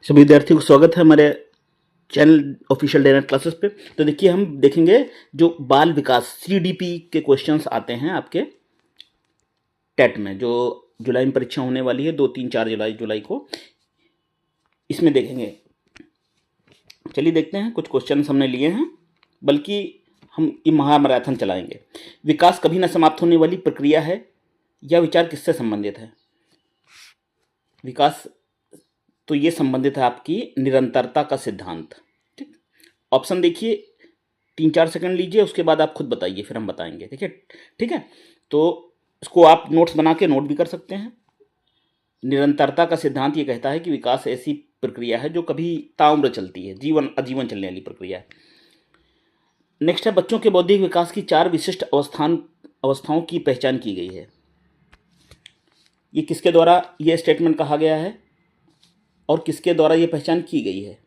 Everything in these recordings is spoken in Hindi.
सभी विद्यार्थियों को स्वागत है हमारे channel official day night classes पे। तो देखिए हम देखेंगे जो बाल विकास सीडीपी के क्वेश्चंस आते हैं आपके टेट में, जो जुलाई में परीक्षा होने वाली है 2, 3, 4 जुलाई को, इसमें देखेंगे। चलिए देखते हैं, कुछ क्वेश्चंस हमने लिए हैं, बल्कि हम ये महामैराथन चलाएंगे। विकास कभी न समाप्त होने वाली प्रक्रिया है, यह विचार किससे संबंधित है? विकास तो ये संबंधित है आपकी निरंतरता का सिद्धांत। ठीक, ऑप्शन देखिए, 3-4 सेकंड लीजिए, उसके बाद आप खुद बताइए, फिर हम बताएंगे। ठीक है, ठीक है। तो इसको आप नोट्स बना के नोट भी कर सकते हैं। निरंतरता का सिद्धांत ये कहता है कि विकास ऐसी प्रक्रिया है जो कभी ताउम्र चलती है, जीवन आजीवन चलने वाली प्रक्रिया है। नेक्स्ट है, बच्चों के बौद्धिक विकास की 4 विशिष्ट अवस्थाओं की पहचान की गई है। ये किसके द्वारा ये स्टेटमेंट कहा गया है और किसके द्वारा ये पहचान की गई है?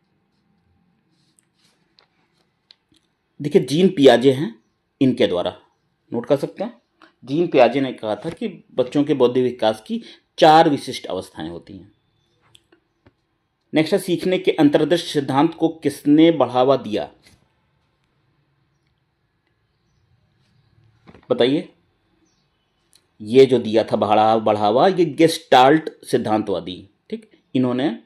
देखिए, जीन पियाजे हैं, इनके द्वारा नोट कर सकते हैं। जीन पियाजे ने कहा था कि बच्चों के बौद्धिक विकास की 4 विशिष्ट अवस्थाएं होती हैं। नेक्स्ट है, सीखने के अंतर्दृष्टि सिद्धांत को किसने बढ़ावा दिया? बताइए। ये जो दिया था बढ़ावा, ये गेस्टाल्ट सिद्धांतवादी, ठीक, इन्होंने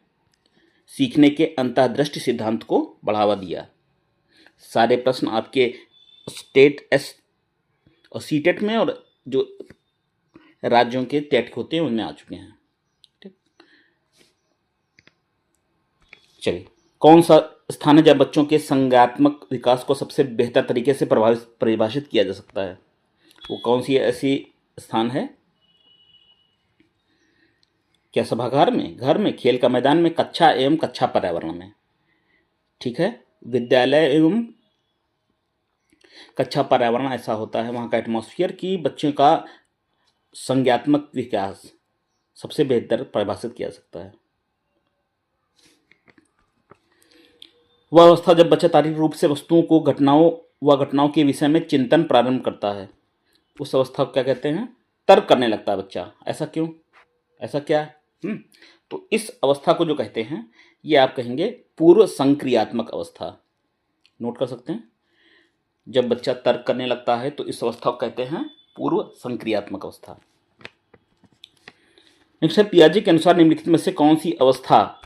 सीखने के अंतर्दृष्टि सिद्धांत को बढ़ावा दिया। सारे प्रश्न आपके स्टेट एस और सीटेट में और जो राज्यों के टेट होते हैं उनमें आ चुके हैं। ठीक, चलिए, कौन सा स्थान है जब बच्चों के संज्ञात्मक विकास को सबसे बेहतर तरीके से परिभाषित किया जा सकता है? वो कौन सी ऐसी स्थान है? क्या सभागार में, घर में, खेल का मैदान में, कक्षा एवं कक्षा पर्यावरण में? ठीक है, विद्यालय एवं कक्षा पर्यावरण ऐसा होता है वहाँ का एटमॉस्फेयर कि बच्चों का संज्ञात्मक विकास सबसे बेहतर परिभाषित किया जा सकता है। वह अवस्था जब बच्चा तार्किक रूप से वस्तुओं को घटनाओं के विषय में चिंतन प्रारंभ करता है, उस अवस्था को क्या कहते हैं? तर्क करने लगता है बच्चा। ऐसा क्यों? ऐसा क्या है? तो इस अवस्था को जो कहते हैं, ये आप कहेंगे पूर्व संक्रियात्मक अवस्था। नोट कर सकते हैं, जब बच्चा तर्क करने लगता है तो इस अवस्था को कहते हैं पूर्व संक्रियात्मक अवस्था। नेक्स्ट है, पियाजे के अनुसार निम्नलिखित में से कौन सी अवस्था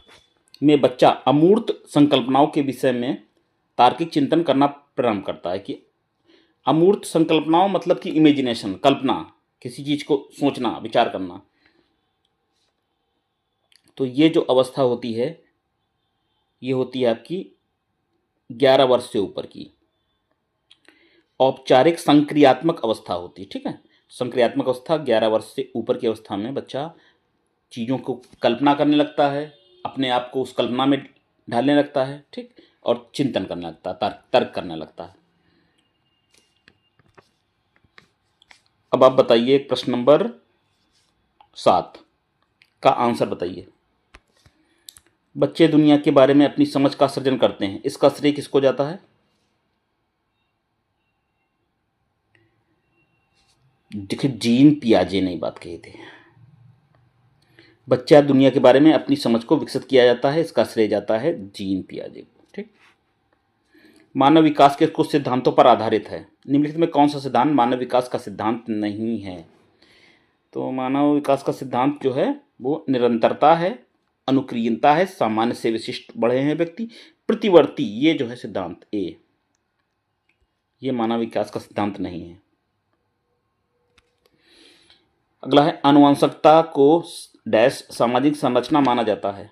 में बच्चा अमूर्त संकल्पनाओं के विषय में तार्किक चिंतन करना प्रारंभ करता है? कि अमूर्त संकल्पनाओं मतलब कि इमेजिनेशन, कल्पना, किसी चीज को सोचना, विचार करना। तो ये जो अवस्था होती है, ये होती है आपकी 11 वर्ष से ऊपर की औपचारिक संक्रियात्मक अवस्था होती है। ठीक है, संक्रियात्मक अवस्था 11 वर्ष से ऊपर की अवस्था में बच्चा चीज़ों को कल्पना करने लगता है, अपने आप को उस कल्पना में ढालने लगता है, ठीक, और चिंतन करने लगता है, तर्क करने लगता है। अब आप बताइए, प्रश्न नंबर 7 का आंसर बताइए। बच्चे दुनिया के बारे में अपनी समझ का सृजन करते हैं, इसका श्रेय किसको जाता है? देखिए, जीन पियाजे ने बात कही थी, बच्चा दुनिया के बारे में अपनी समझ को विकसित किया जाता है, इसका श्रेय जाता है जीन पियाजे को। ठीक, मानव विकास के कुछ सिद्धांतों पर आधारित है, निम्नलिखित में कौन सा सिद्धांत मानव विकास का सिद्धांत नहीं है? तो मानव विकास का सिद्धांत जो है वो निरंतरता है, अनुक्रियता है, सामान्य से विशिष्ट बढ़े हैं व्यक्ति, प्रतिवर्ती, ये जो है सिद्धांत ए, ये मानव विकास का सिद्धांत नहीं है। अगला है, आनुवंशिकता को डैश सामाजिक संरचना माना जाता है।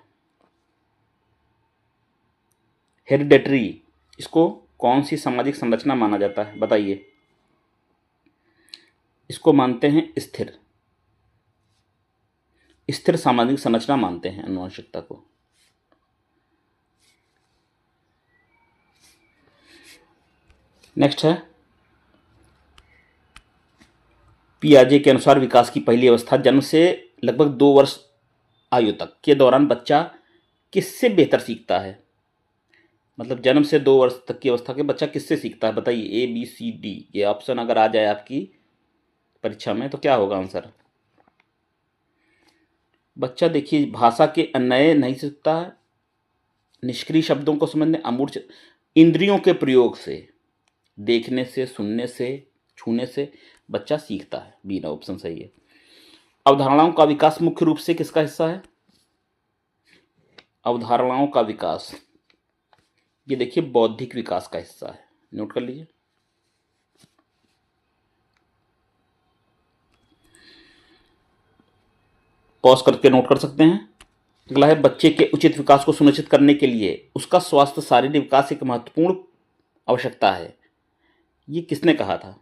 हेरिडेटरी, इसको कौन सी सामाजिक संरचना माना जाता है? बताइए। इसको मानते हैं स्थिर सामाजिक संरचना मानते हैं आनुवंशिकता को। नेक्स्ट है, पियाजे के अनुसार विकास की पहली अवस्था जन्म से लगभग 2 वर्ष आयु तक के दौरान बच्चा किससे बेहतर सीखता है? मतलब जन्म से 2 वर्ष तक की अवस्था के बच्चा किससे सीखता है? बताइए, ए बी सी डी, ये ऑप्शन अगर आ जाए आपकी परीक्षा में तो क्या होगा आंसर? बच्चा देखिए भाषा के नए नहीं सीखता है, निष्क्रिय शब्दों को समझने, अमूर्त इंद्रियों के प्रयोग से, देखने से, सुनने से, छूने से बच्चा सीखता है। बी ना ऑप्शन सही है। अवधारणाओं का विकास मुख्य रूप से किसका हिस्सा है? अवधारणाओं का विकास, ये देखिए बौद्धिक विकास का हिस्सा है, नोट कर लीजिए। पॉज करके नोट कर सकते हैं। अगला है, बच्चे के उचित विकास को सुनिश्चित करने के लिए उसका स्वास्थ्य शारीरिक विकास एक महत्वपूर्ण आवश्यकता है। ये किसने कहा था?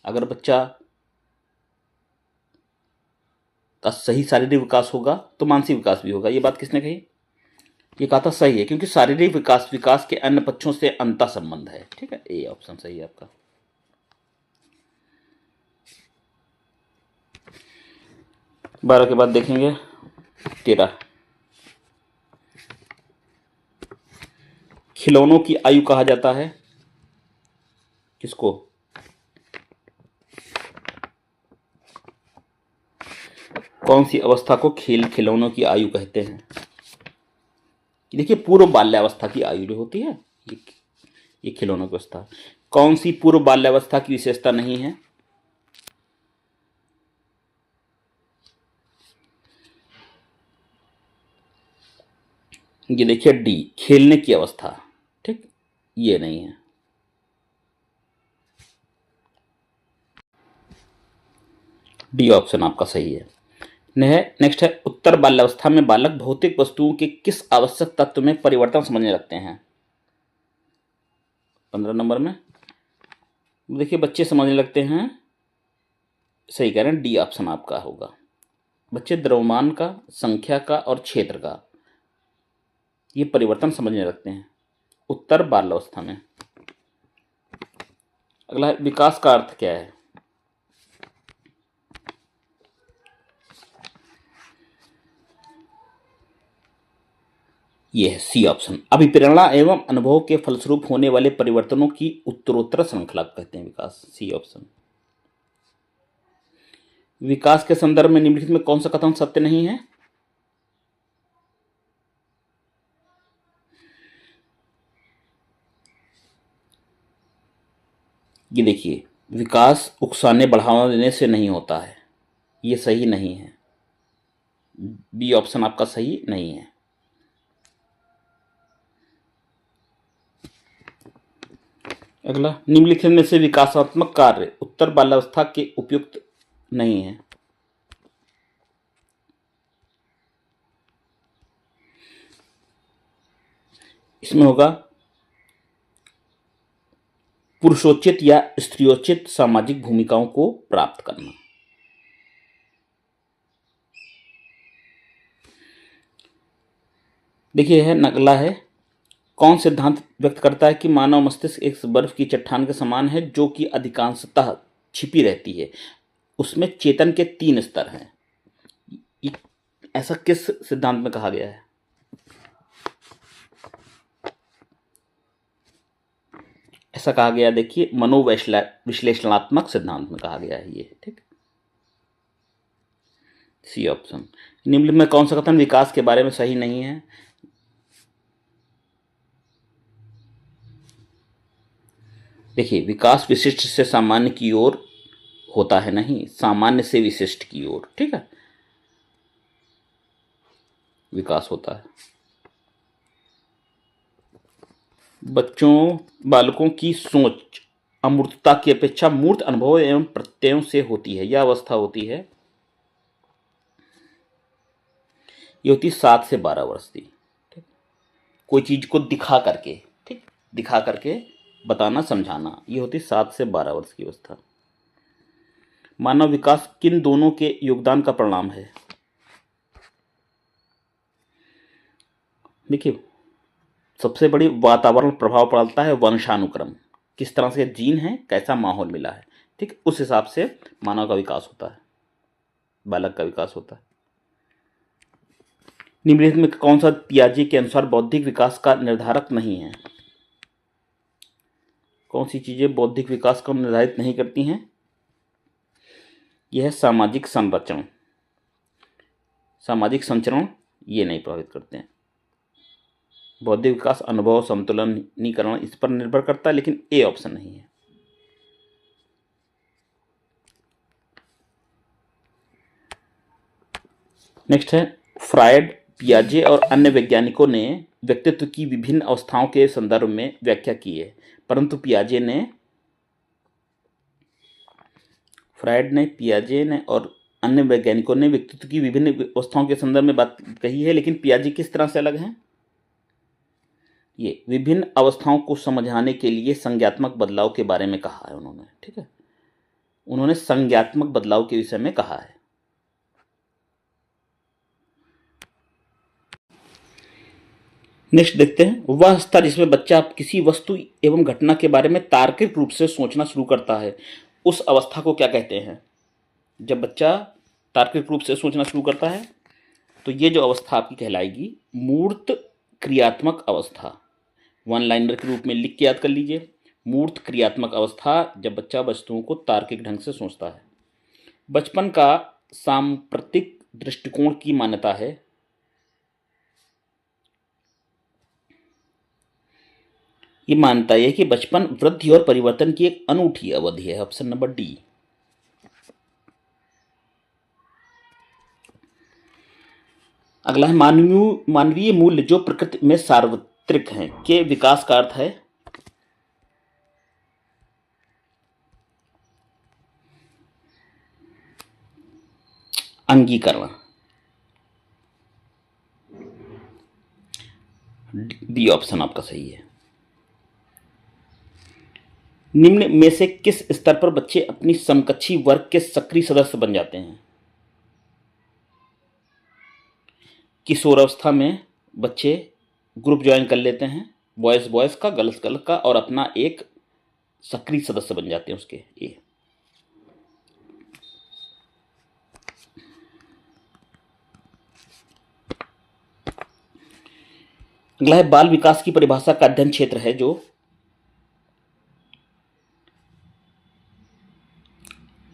अगर बच्चा का सही शारीरिक विकास होगा तो मानसिक विकास भी होगा। ये बात किसने कही? ये कहा था सही है, क्योंकि शारीरिक विकास विकास के अन्य पक्षों से अंतः संबंध है। ठीक है, ए ऑप्शन सही है आपका। बारह के बाद देखेंगे 13, खिलौनों की आयु कहा जाता है किसको? कौन सी अवस्था को खिलौनों की आयु कहते हैं? देखिए पूर्व बाल्यावस्था की आयु जो होती है ये खिलौनों की अवस्था। कौन सी पूर्व बाल्यावस्था की विशेषता नहीं है? ये देखिए डी, खेलने की अवस्था। ठीक, ये नहीं है। डी ऑप्शन आपका सही है। नेक्स्ट है, उत्तर बाल्यावस्था में बालक भौतिक वस्तुओं के किस आवश्यक तत्व में परिवर्तन समझने लगते हैं? 15 नंबर में देखिए बच्चे समझने लगते हैं, सही कह रहे हैं, डी ऑप्शन आपका होगा। बच्चे द्रव्यमान का, संख्या का और क्षेत्र का ये परिवर्तन समझने लगते हैं उत्तर बाल्यावस्था में। अगला है, विकास का अर्थ क्या है? यह है सी ऑप्शन, अभिप्रेरणा एवं अनुभव के फलस्वरूप होने वाले परिवर्तनों की उत्तरोत्तर श्रृंखला कहते हैं विकास। C option. विकास के संदर्भ में निम्नलिखित में कौन सा कथन सत्य नहीं है? ये देखिए, विकास उकसाने बढ़ावा देने से नहीं होता है, ये सही नहीं है। बी ऑप्शन आपका सही नहीं है। अगला, निम्नलिखित में से विकासात्मक कार्य उत्तर बाल्यावस्था के उपयुक्त नहीं है। इसमें होगा पुरुषोचित या स्त्रियोचित सामाजिक भूमिकाओं को प्राप्त करना। देखिए है अगला है, कौन सिद्धांत व्यक्त करता है कि मानव मस्तिष्क एक बर्फ की चट्टान के समान है जो कि अधिकांशतः छिपी रहती है, उसमें चेतन के 3 स्तर हैं। ऐसा किस सिद्धांत में कहा गया है? ऐसा कहा गया, देखिए मनोविश्लेषणात्मक सिद्धांत में कहा गया है ये। ठीक, सी ऑप्शन। निम्न में कौन सा कथन विकास के बारे में सही नहीं है? देखिए, विकास विशिष्ट से सामान्य की ओर होता है, नहीं सामान्य से विशिष्ट की ओर। ठीक है, विकास होता है। बालकों की सोच अमूर्तता की अपेक्षा मूर्त अनुभव एवं प्रत्ययों से होती है। यह अवस्था होती है, ये होती 7 से 12 वर्ष की। ठीक, कोई चीज को दिखा करके, ठीक, दिखा करके बताना, समझाना, ये होती 7 से 12 वर्ष की अवस्था। मानव विकास किन दोनों के योगदान का परिणाम है? देखिए, सबसे बड़ी वातावरण प्रभाव पड़ता है, वंशानुक्रम, किस तरह से जीन है, कैसा माहौल मिला है। ठीक, उस हिसाब से मानव का विकास होता है, बालक का विकास होता है। निम्नलिखित में कौन सा पियाजे के अनुसार बौद्धिक विकास का निर्धारक नहीं है? कौन सी चीजें बौद्धिक विकास को निर्धारित नहीं करती हैं? यह है सामाजिक संरचना, सामाजिक संचरण ये नहीं प्रभावित करते हैं। बौद्धिक विकास, अनुभव, समतुलनीकरण इस पर निर्भर करता है, लेकिन ए ऑप्शन नहीं है। नेक्स्ट है, फ्रायड, पियाजे और अन्य वैज्ञानिकों ने व्यक्तित्व की विभिन्न अवस्थाओं के संदर्भ में व्याख्या की है, परंतु फ्रायड ने, पियाजे ने और अन्य वैज्ञानिकों ने व्यक्तित्व की विभिन्न अवस्थाओं के संदर्भ में बात कही है, लेकिन पियाजे किस तरह से अलग हैं? ये विभिन्न अवस्थाओं को समझाने के लिए संज्ञात्मक बदलाव के बारे में कहा है उन्होंने। ठीक है, उन्होंने संज्ञात्मक बदलाव के विषय में कहा है। नेक्स्ट देखते हैं, वह अवस्था जिसमें बच्चा किसी वस्तु एवं घटना के बारे में तार्किक रूप से सोचना शुरू करता है, उस अवस्था को क्या कहते हैं? जब बच्चा तार्किक रूप से सोचना शुरू करता है तो ये जो अवस्था आपकी कहलाएगी मूर्त क्रियात्मक अवस्था। वन लाइनर के रूप में लिख के याद कर लीजिए, मूर्त क्रियात्मक अवस्था, जब बच्चा वस्तुओं को तार्किक ढंग से सोचता है। बचपन का सांप्रतिक दृष्टिकोण की मान्यता है, ये मानता है कि बचपन वृद्धि और परिवर्तन की एक अनूठी अवधि है। Option number D. अगला है, मानवीय मूल्य जो प्रकृति में सार्वत्रिक हैं के विकास का अर्थ है? अंगीकरण। बी ऑप्शन आपका सही है। निम्न में से किस स्तर पर बच्चे अपनी समकक्षी वर्ग के सक्रिय सदस्य बन जाते हैं? किशोरावस्था में बच्चे ग्रुप ज्वाइन कर लेते हैं, बॉयज का, गर्ल्स का, और अपना एक सक्रिय सदस्य बन जाते हैं उसके। ये अगला है, बाल विकास की परिभाषा का अध्ययन क्षेत्र है जो,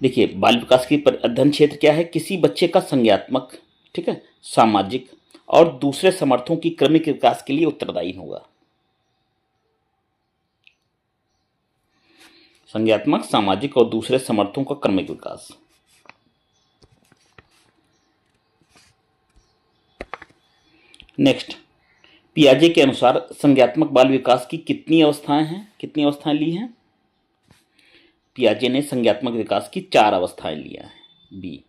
देखिए बाल विकास की अध्ययन क्षेत्र क्या है? किसी बच्चे का संज्ञात्मक, ठीक है, सामाजिक और दूसरे समर्थों की क्रमिक विकास के लिए उत्तरदायी होगा। संज्ञात्मक, सामाजिक और दूसरे समर्थों का क्रमिक विकास। नेक्स्ट, पियाजे के अनुसार संज्ञात्मक बाल विकास की कितनी अवस्थाएं ली हैं? पियाजे ने संज्ञात्मक विकास की 4 अवस्थाएं लिया है। बी।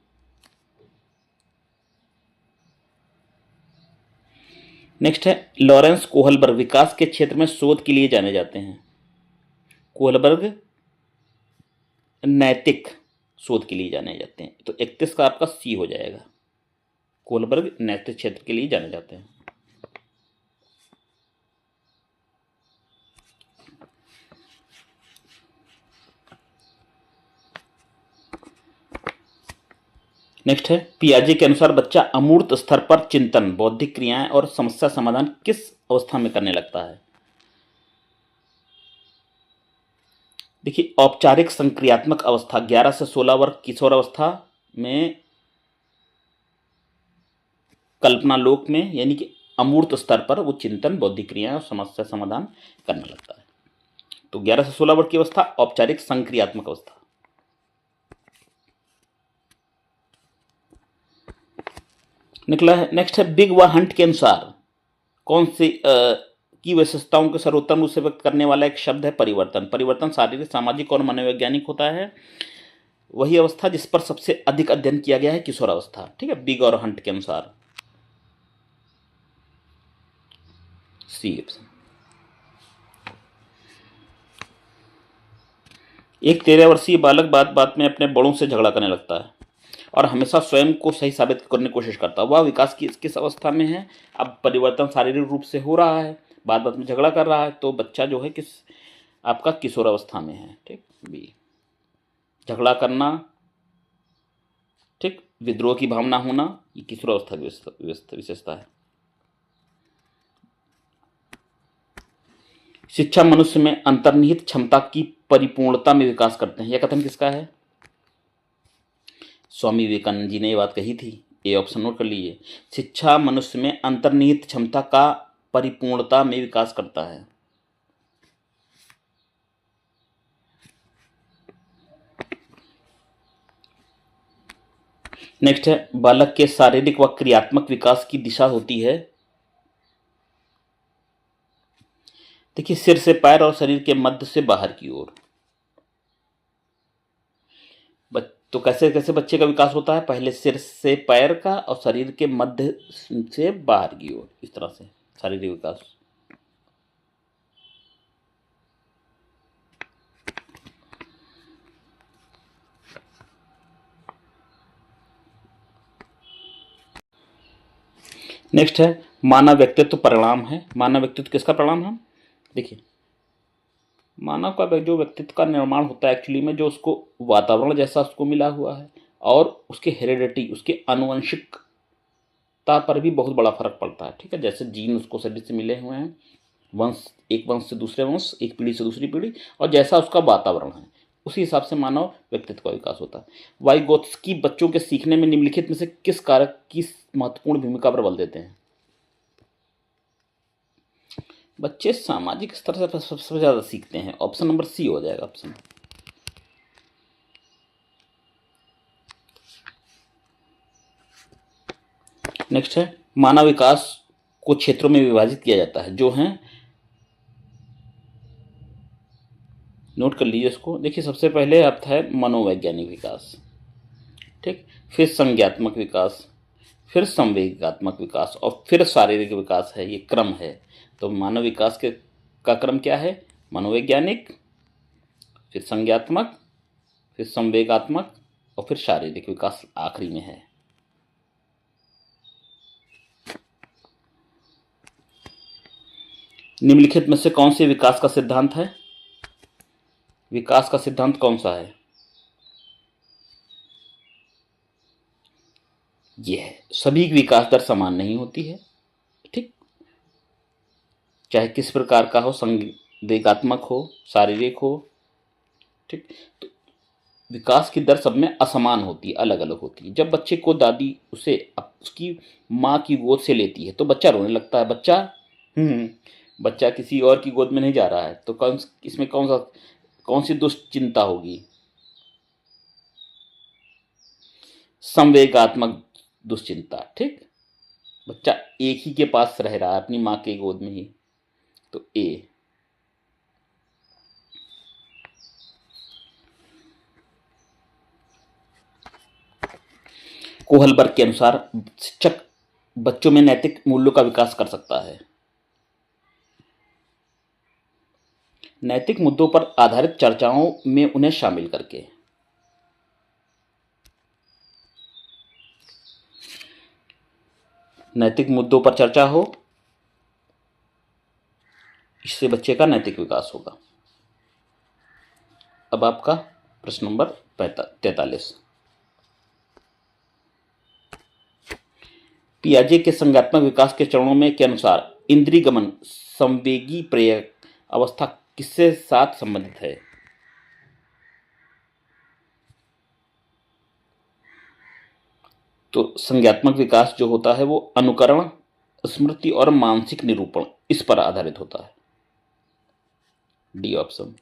नेक्स्ट है, लॉरेंस कोहलबर्ग विकास के क्षेत्र में शोध के लिए जाने जाते हैं। कोहलबर्ग नैतिक शोध के लिए जाने जाते हैं, तो 31 का आपका सी हो जाएगा। कोहलबर्ग नैतिक क्षेत्र के लिए जाने जाते हैं। नेक्स्ट है, पियाजे के अनुसार बच्चा अमूर्त स्तर पर चिंतन, बौद्धिक क्रियाएं और समस्या समाधान किस अवस्था में करने लगता है? देखिए, औपचारिक संक्रियात्मक अवस्था 11 से 16 वर्ष किशोर अवस्था में, कल्पना लोक में, यानी कि अमूर्त स्तर पर वो चिंतन, बौद्धिक क्रियाएं और समस्या समाधान करने लगता है। तो 11 से 16 वर्ष की अवस्था औपचारिक संक्रियात्मक अवस्था। निकला है। नेक्स्ट है, बिग व हंट के अनुसार कौन सी की विशेषताओं के सर्वोत्तम रूप से व्यक्त करने वाला एक शब्द है? परिवर्तन। परिवर्तन शारीरिक, सामाजिक और मनोवैज्ञानिक होता है। वही अवस्था जिस पर सबसे अधिक अध्ययन किया गया है किशोरावस्था। ठीक है, बिग और हंट के अनुसार सी ऑप्शन। एक 13 वर्षीय बालक बात बात में अपने बड़ों से झगड़ा करने लगता है और हमेशा स्वयं को सही साबित करने की कोशिश करता है। वह विकास की किस अवस्था में है? अब परिवर्तन शारीरिक रूप से हो रहा है, बात बात में झगड़ा कर रहा है, तो बच्चा जो है किस आपका किशोरावस्था में है। ठीक, बी। झगड़ा करना, ठीक, विद्रोह की भावना होना, ये किशोरावस्था की विशेषता है। शिक्षा मनुष्य में अंतर्निहित क्षमता की परिपूर्णता में विकास करते हैं। यह कथन किसका है? स्वामी विवेकानंद जी ने ये बात कही थी ए ऑप्शन नोट कर लीजिए। शिक्षा मनुष्य में अंतर्निहित क्षमता का परिपूर्णता में विकास करता है। नेक्स्ट है, बालक के शारीरिक व क्रियात्मक विकास की दिशा होती है। देखिए, सिर से पैर और शरीर के मध्य से बाहर की ओर। तो कैसे कैसे बच्चे का विकास होता है? पहले सिर से पैर का और शरीर के मध्य से बाहर की ओर, इस तरह से शारीरिक विकास। नेक्स्ट है, मानव व्यक्तित्व परिणाम है। मानव व्यक्तित्व किसका परिणाम है? देखिए, मानव का जो व्यक्तित्व का निर्माण होता है एक्चुअली में, जो उसको वातावरण जैसा उसको मिला हुआ है और उसके हेरिडिटी, उसके आनुवंशिकता पर भी बहुत बड़ा फर्क पड़ता है। ठीक है, जैसे जीन उसको शरीर से मिले हुए हैं, वंश, एक वंश से दूसरे वंश, एक पीढ़ी से दूसरी पीढ़ी, और जैसा उसका वातावरण है उसी हिसाब से मानव व्यक्तित्व का विकास होता है। वाइगोत्स्की बच्चों के सीखने में निम्नलिखित में से किस कारक की महत्वपूर्ण भूमिका पर बल देते हैं? बच्चे सामाजिक स्तर से सबसे ज्यादा सीखते हैं। ऑप्शन नंबर सी हो जाएगा ऑप्शन। नेक्स्ट है, मानव विकास को क्षेत्रों में विभाजित किया जाता है, जो हैं, नोट कर लीजिए इसको। देखिए, सबसे पहले आता है मनोवैज्ञानिक विकास, ठीक, फिर संज्ञात्मक विकास, फिर संवेगात्मक विकास और फिर शारीरिक विकास है। ये क्रम है। तो मानव विकास के का क्रम क्या है? मनोवैज्ञानिक, फिर संज्ञात्मक, फिर संवेगात्मक और फिर शारीरिक विकास आखिरी में है। निम्नलिखित में से कौन से विकास का सिद्धांत है? विकास का सिद्धांत कौन सा है? ये है, सभी की विकास दर समान नहीं होती है। ठीक, चाहे किस प्रकार का हो, संवेगात्मक हो, शारीरिक हो। ठीक, तो विकास की दर सब में असमान होती है, अलग अलग होती है। जब बच्चे को दादी उसे उसकी माँ की गोद से लेती है तो बच्चा रोने लगता है। बच्चा किसी और की गोद में नहीं जा रहा है। तो इसमें कौन सी दुश्चिंता होगी? संवेगात्मक दुश्चिंता। ठीक, बच्चा एक ही के पास रह रहा है, अपनी माँ के गोद में ही। तो ए। कोहलबर्ग के अनुसार शिक्षक बच्चों में नैतिक मूल्यों का विकास कर सकता है। नैतिक मुद्दों पर आधारित चर्चाओं में उन्हें शामिल करके। नैतिक मुद्दों पर चर्चा हो, इससे बच्चे का नैतिक विकास होगा। अब आपका प्रश्न नंबर 43। पियाजे के संज्ञात्मक विकास के चरणों में के अनुसार इंद्रिय गमन संवेगी प्रेरक अवस्था किससे साथ संबंधित है? तो संज्ञात्मक विकास जो होता है वो अनुकरण, स्मृति और मानसिक निरूपण, इस पर आधारित होता है। D option.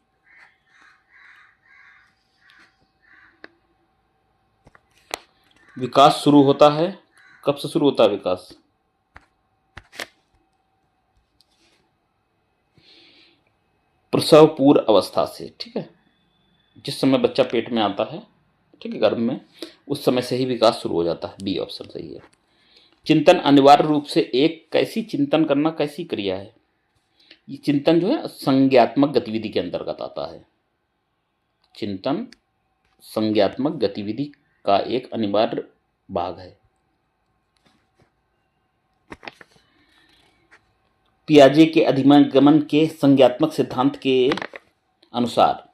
विकास शुरू होता है, कब से शुरू होता है विकास? प्रसव पूर्व अवस्था से। ठीक है, जिस समय बच्चा पेट में आता है, ठीक है, गर्भ में, उस समय से ही विकास शुरू हो जाता है। बी ऑप्शन सही है। चिंतन अनिवार्य रूप से एक चिंतन करना कैसी क्रिया है? ये चिंतन जो है संज्ञात्मक गतिविधि के अंतर्गत आता है। चिंतन संज्ञात्मक गतिविधि का एक अनिवार्य भाग है। पियाजे के अधिगमन के संज्ञात्मक सिद्धांत के अनुसार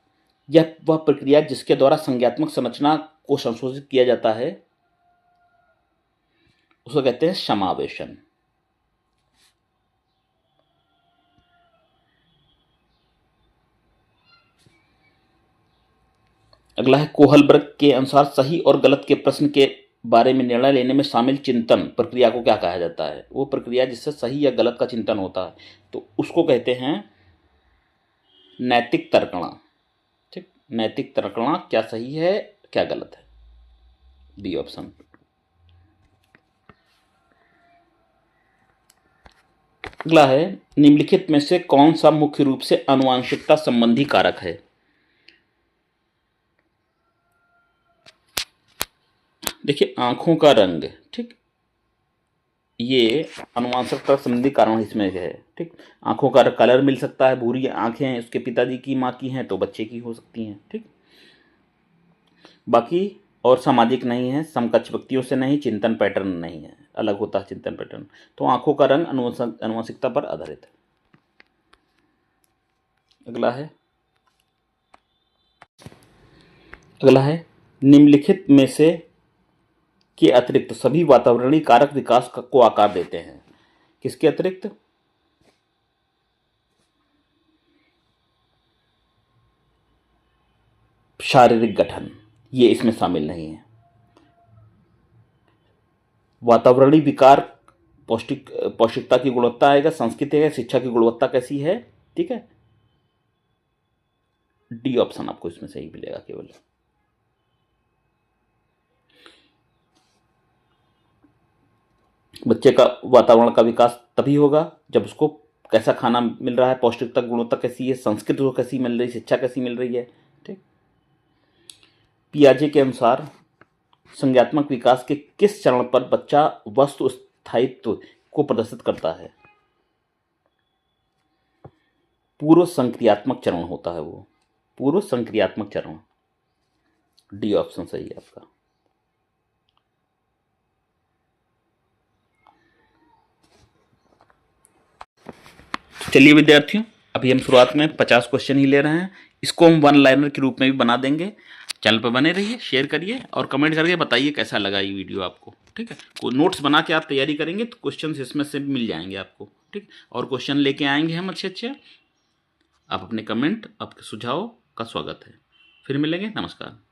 यह वह प्रक्रिया जिसके द्वारा संज्ञात्मक संरचना को संशोधित किया जाता है उसको कहते हैं समावेशन। अगला है, कोहलबर्ग के अनुसार सही और गलत के प्रश्न के बारे में निर्णय लेने में शामिल चिंतन प्रक्रिया को क्या कहा जाता है? वो प्रक्रिया जिससे सही या गलत का चिंतन होता है, तो उसको कहते हैं नैतिक तर्कणा। ठीक, नैतिक तर्कणा, क्या सही है क्या गलत है, बी ऑप्शन। अगला है, निम्नलिखित में से कौन सा मुख्य रूप से आनुवंशिकता संबंधी कारक है? देखिए, आंखों का रंग, ठीक, ये आनुवंशिकता संबंधी कारण इसमें है। ठीक, आंखों का कलर मिल सकता है, भूरी आंखें हैं उसके पिताजी की, माँ की हैं तो बच्चे की हो सकती हैं। ठीक, बाकी और सामाजिक नहीं है, समकक्ष व्यक्तियों से नहीं, चिंतन पैटर्न नहीं है, अलग होता है चिंतन पैटर्न। तो आंखों का रंग आनुवंशिकता पर आधारित है। अगला है निम्नलिखित में से के अतिरिक्त सभी वातावरणीय कारक विकास को आकार देते हैं। किसके अतिरिक्त? शारीरिक गठन, ये इसमें शामिल नहीं है। वातावरणीय विकार पौष्टिकता की गुणवत्ता आएगा, संस्कृति है, शिक्षा की गुणवत्ता कैसी है। ठीक है, डी ऑप्शन आपको इसमें सही मिलेगा केवल। बच्चे का वातावरण का विकास तभी होगा जब उसको कैसा खाना मिल रहा है, पौष्टिकता गुणवत्ता कैसी है, संस्कृति को कैसी मिल रही, शिक्षा कैसी मिल रही है। ठीक, पियाजे के अनुसार संज्ञात्मक विकास के किस चरण पर बच्चा वस्तु स्थायित्व को प्रदर्शित करता है? पूर्व संक्रियात्मक चरण होता है वो, पूर्व संक्रियात्मक चरण, डी ऑप्शन सही है आपका। चलिए विद्यार्थियों, अभी हम शुरुआत में 50 क्वेश्चन ही ले रहे हैं, इसको हम वन लाइनर के रूप में भी बना देंगे। चैनल पर बने रहिए, शेयर करिए और कमेंट करके बताइए कैसा लगा ये वीडियो आपको। ठीक है, कोई नोट्स बना के आप तैयारी करेंगे तो क्वेश्चन इसमें से मिल जाएंगे आपको। ठीक, और क्वेश्चन लेके आएंगे हम अच्छे अच्छे। आप अपने कमेंट, आपके सुझाव का स्वागत है। फिर मिलेंगे, नमस्कार।